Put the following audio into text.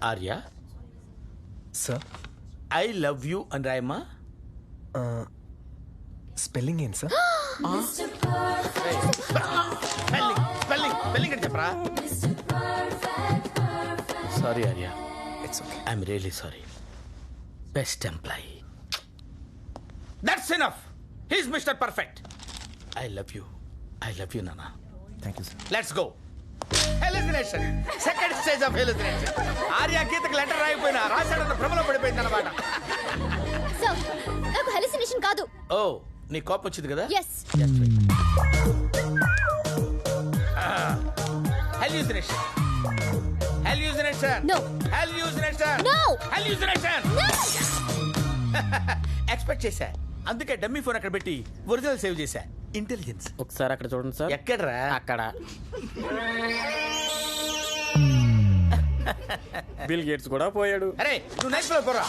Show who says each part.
Speaker 1: Arya,
Speaker 2: sir
Speaker 1: I love you అని రాయమ్మా.
Speaker 2: Spelling ఏంటి సార్?
Speaker 1: స్పెల్లింగ్ స్పెల్లింగ్ స్పెల్లింగ్ అని చెప్పరా. Sorry Arya,
Speaker 2: it's okay.
Speaker 1: I'm really sorry. Best employee. That's enough. He's mister perfect. I love you నానా.
Speaker 2: Thank you sir.
Speaker 1: Let's go. Hallucination, second stage of hallucination. Arya గీతకు letter రాయిపోయినా రాశాడన్న భ్రమలో పడిపోయింది అన్నమాట.
Speaker 3: Sir నాకు hallucination కాదు.
Speaker 1: ఓ, నీ కోపం వచ్చింది కదా.
Speaker 3: Yes.
Speaker 1: Hallucination, hallucination,
Speaker 3: No.
Speaker 1: Hallucination,
Speaker 3: No.
Speaker 1: Hallucination. Expect చేశా, అందుకే డమ్మీ ఫోన్ అక్కడ పెట్టి ఒరిజినల్ సేవ్ చేశా. ఇంటెలిజెన్స్.
Speaker 4: ఒకసారి అక్కడ చూడండి సార్.
Speaker 1: ఎక్కడ్రా?
Speaker 4: అక్కడ బిల్ గేట్స్ కూడా పోయాడు.
Speaker 1: అరే నువ్వు నెక్స్ట్ పోరా.